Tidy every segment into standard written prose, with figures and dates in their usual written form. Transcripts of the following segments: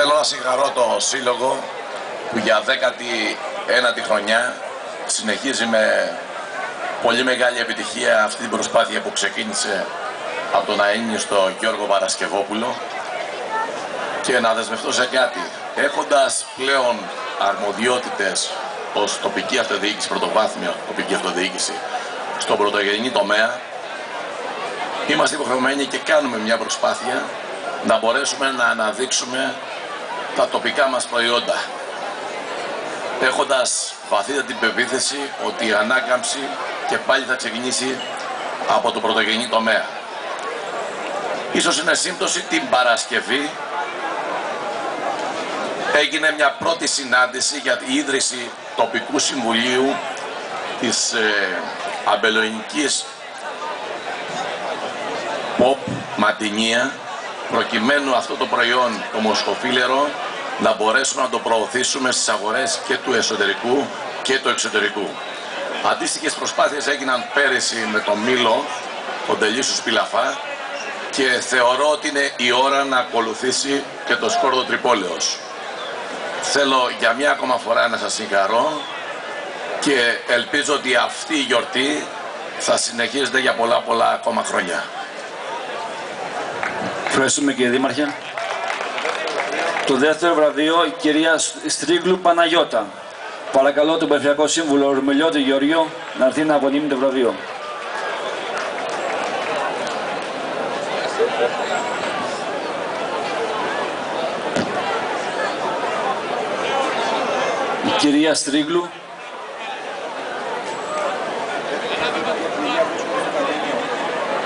Θέλω να συγχαρώ το Σύλλογο που για 19η χρονιά συνεχίζει με πολύ μεγάλη επιτυχία αυτή την προσπάθεια που ξεκίνησε από τον αείμνηστο Γιώργο Παρασκευόπουλο, και να δεσμευτώ σε κάτι. Έχοντας πλέον αρμοδιότητες ως τοπική αυτοδιοίκηση, πρωτοβάθμια τοπική αυτοδιοίκηση στον πρωτογενή τομέα, είμαστε υποχρεωμένοι και κάνουμε μια προσπάθεια να μπορέσουμε να αναδείξουμε τα τοπικά μας προϊόντα, έχοντας βαθύτατη πεποίθηση ότι η ανάκαμψη και πάλι θα ξεκινήσει από το πρωτογενή τομέα. Ίσως είναι σύμπτωση την Παρασκευή έγινε μια πρώτη συνάντηση για την ίδρυση τοπικού συμβουλίου της αμπελοϊνικής ΠΟΠ Μαντινία, προκειμένου αυτό το προϊόν, το μοσχοφίλερο, να μπορέσουμε να το προωθήσουμε στις αγορές και του εσωτερικού και του εξωτερικού. Αντίστοιχες προσπάθειες έγιναν πέρυσι με το Μήλο, τον Τελίσου Σπηλαφά, και θεωρώ ότι είναι η ώρα να ακολουθήσει και το Σκόρδο Τρυπόλεως. Θέλω για μια ακόμα φορά να σας συγχαρώ και ελπίζω ότι αυτή η γιορτή θα συνεχίζεται για πολλά ακόμα χρόνια. Ευχαριστούμε, κύριε Δήμαρχε. Το δεύτερο βραβείο, η κυρία Στρίγλου Παναγιώτα. Παρακαλώ τον Περιφερειακό Σύμβουλο Ρουμελιώτη Γεωργίου να έρθει να απονείμει το βραβείο. Η κυρία Στρίγλου.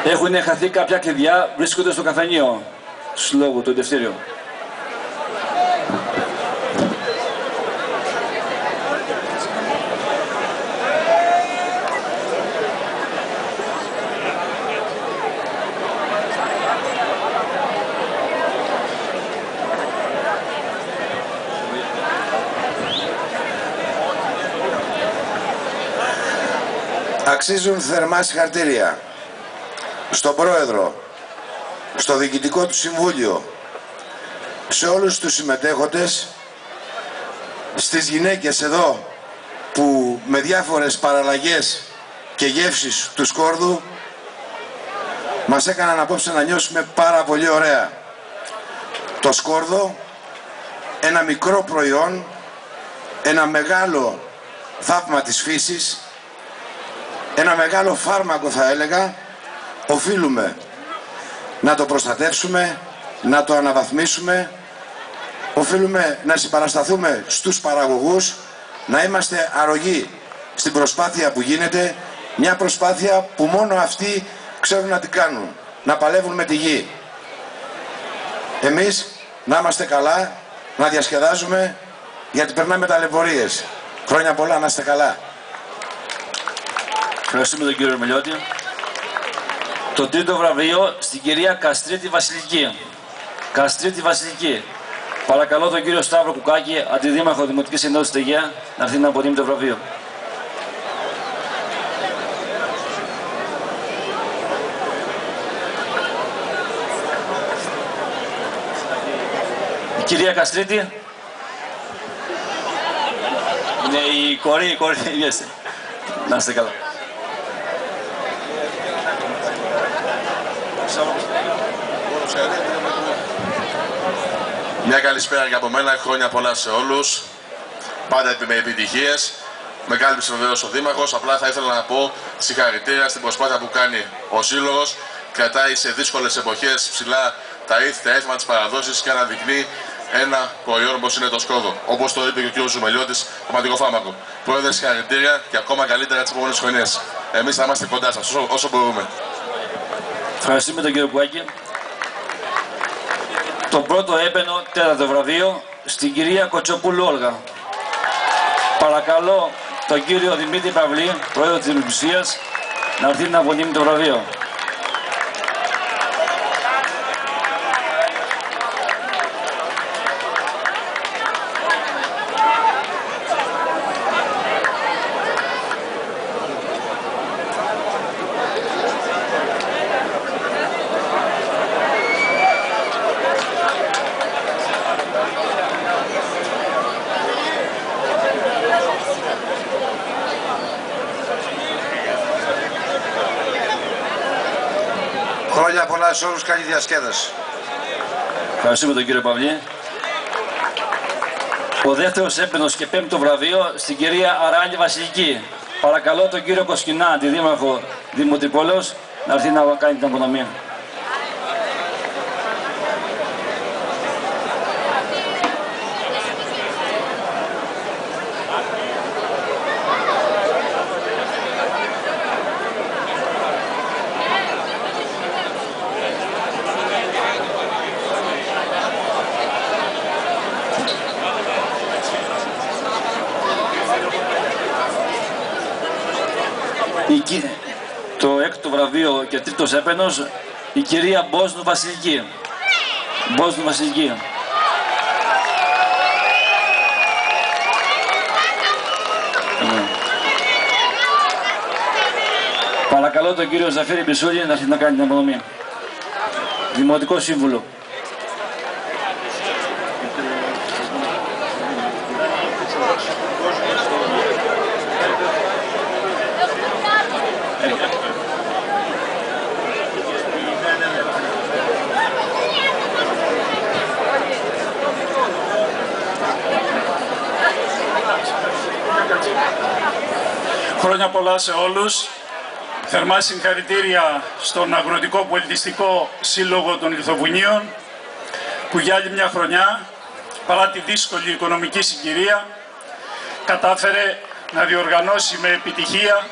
Έχουν χαθεί κάποια κλειδιά, βρίσκονται στο καφενείο, στο λόγο, το διευθύριο. Αξίζουν θερμά συγχαρητήρια στον Πρόεδρο, στο Διοικητικό του Συμβούλιο, σε όλους τους συμμετέχοντες, στις γυναίκες εδώ που με διάφορες παραλλαγές και γεύσεις του Σκόρδου μας έκαναν απόψε να νιώσουμε πάρα πολύ ωραία. Το Σκόρδο, ένα μικρό προϊόν, ένα μεγάλο θαύμα της φύσης, ένα μεγάλο φάρμακο θα έλεγα, οφείλουμε να το προστατεύσουμε, να το αναβαθμίσουμε, οφείλουμε να συμπαρασταθούμε στους παραγωγούς, να είμαστε αρρωγοί στην προσπάθεια που γίνεται, μια προσπάθεια που μόνο αυτοί ξέρουν να την κάνουν, να παλεύουν με τη γη. Εμείς να είμαστε καλά, να διασκεδάζουμε, γιατί περνάμε ταλαιπωρίες. Χρόνια πολλά, να είστε καλά. Ευχαριστούμε τον κύριο Ρουμελιώτη. Το τρίτο βραβείο στην κυρία Καστρίτη Βασιλική. Καστρίτη Βασιλική. Παρακαλώ τον κύριο Σταύρο Κουκάκη, αντιδήμαρχο Δημοτικής Ενότητας Τεγέα, να έρθει να απονείμει το βραβείο. Η κυρία Καστρίτη. Είναι η κορή. Να είστε καλά. Μια καλησπέρα και από μένα, χρόνια πολλά σε όλους, πάντα με επιτυχίες. Με κάλυψε βεβαίως ο Δήμαρχος, απλά θα ήθελα να πω συγχαρητήρια στην προσπάθεια που κάνει ο Σύλλογος. Κρατάει σε δύσκολες εποχές ψηλά τα ήθη, τα έθιμα της παραδόσης και αναδεικνύει ένα προϊόν όπως είναι το Σκόρδο. Όπως το είπε και ο κ. Ζουμελιώτης, πραγματικό φάρμακο. Πρόεδρε, συγχαρητήρια και ακόμα καλύτερα τις επόμενες χρονιές. Εμείς θα είμαστε κοντά σας όσο μπορούμε. Ευχαριστούμε τον κύριο Κουάκη. Το πρώτο έμπαινο τέταρτο βραβείο στην κυρία Κοτσοπούλου Όλγα. Παρακαλώ τον κύριο Δημήτρη Παυλή, πρόεδρο της Δημοκρατίας, να έρθει να απονείμει το βραβείο. Χρόνια πολλά σε όλους, καλή διασκέδαση. Ευχαριστούμε τον κύριο Παυλή. Ο δεύτερος έπαινος και πέμπτο βραβείο στην κυρία Αράλη Βασιλική. Παρακαλώ τον κύριο Κοσκινά, αντιδήμαρχο Δήμου Τρυπόλεως, να έρθει να κάνει την απονομή. Το έκτο βραβείο και τρίτος έπαινος, η κυρία Μπόσνου Βασιλική. Μπόσνου Βασιλική. Παρακαλώ τον κύριο Ζαφύρη Μπισούλη να έρθει να κάνει την απονομή. Δημοτικό Σύμβουλο. Χρόνια πολλά σε όλους. Θερμά συγχαρητήρια στον Αγροτικό Πολιτιστικό Σύλλογο των Λιθοβουνίων που για άλλη μια χρονιά, παρά τη δύσκολη οικονομική συγκυρία, κατάφερε να διοργανώσει με επιτυχία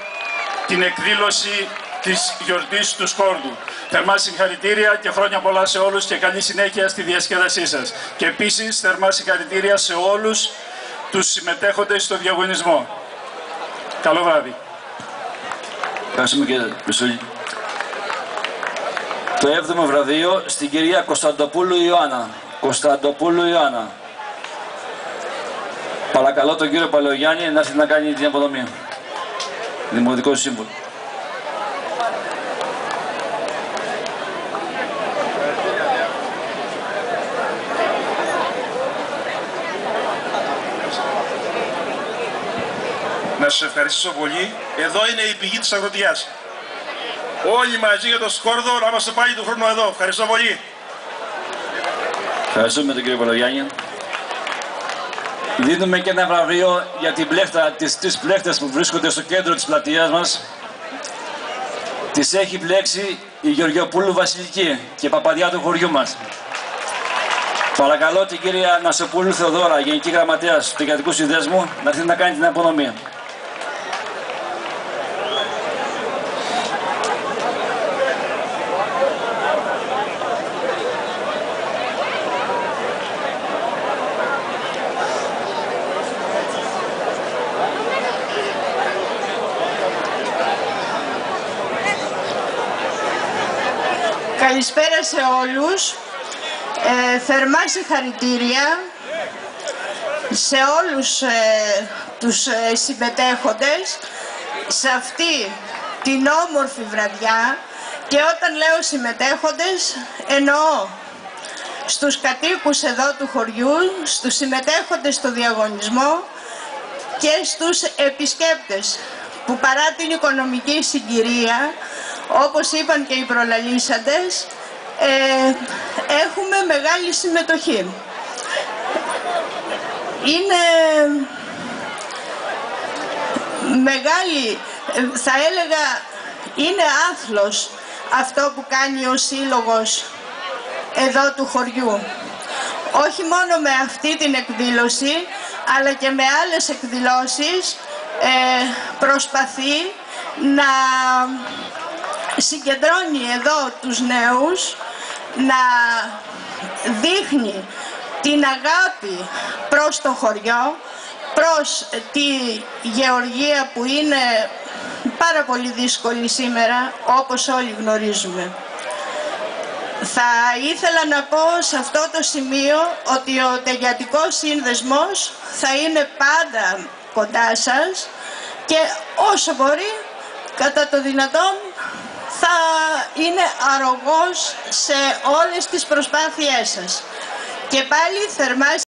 την εκδήλωση της γιορτής του Σκόρδου. Θερμά συγχαρητήρια και χρόνια πολλά σε όλους και καλή συνέχεια στη διασκέδασή σας. Και επίσης θερμά συγχαρητήρια σε όλους τους συμμετέχοντες στο διαγωνισμό. Καλό βράδυ. Ευχαριστούμε κύριε Μπισούλη. Το 7ο βραβείο στην κυρία Κωνσταντοπούλου Ιωάννα. Κωνσταντοπούλου Ιωάννα. Παρακαλώ τον κύριο Παλαιογιάννη να έρθει να κάνει την απονομή. Δημοτικό Σύμβουλο. Να σας ευχαριστήσω πολύ. Εδώ είναι η πηγή της αγροτιάς. Όλοι μαζί για το Σκόρδο να είμαστε πάλι του χρόνου εδώ. Ευχαριστώ πολύ. Ευχαριστούμε τον κύριο Παλαιογιάννη. Δίνουμε και ένα βραβείο για την πλέχτα, τις τρεις πλέχτες που βρίσκονται στο κέντρο της πλατείας μας. Τις έχει πλέξει η Γεωργιοπούλου Βασιλική και παπαδιά του χωριού μας. Παρακαλώ την κυρία Νασοπούλου Θεοδώρα, Γενική Γραμματέας του Εργατικού Συνδέσμου, να έρθει να κάνει την απονομή. Καλησπέρα σε όλους. Θερμά συγχαρητήρια σε όλους τους συμμετέχοντες σε αυτή την όμορφη βραδιά, και όταν λέω συμμετέχοντες εννοώ στους κατοίκους εδώ του χωριού, στους συμμετέχοντες στο διαγωνισμό και στους επισκέπτες που παρά την οικονομική συγκυρία, όπως είπαν και οι προλαλήσαντες, έχουμε μεγάλη συμμετοχή. Είναι μεγάλη, θα έλεγα, είναι άθλος αυτό που κάνει ο Σύλλογος εδώ του χωριού. Όχι μόνο με αυτή την εκδήλωση, αλλά και με άλλες εκδηλώσεις προσπαθεί να συγκεντρώνει εδώ τους νέους, να δείχνει την αγάπη προς το χωριό, προς τη γεωργία που είναι πάρα πολύ δύσκολη σήμερα, όπως όλοι γνωρίζουμε. Θα ήθελα να πω σε αυτό το σημείο ότι ο Τεγιατικός Σύνδεσμος θα είναι πάντα κοντά σας και όσο μπορεί, κατά το δυνατόν, θα είναι αρρωγός σε όλες τις προσπάθειές σας. Και πάλι θερμά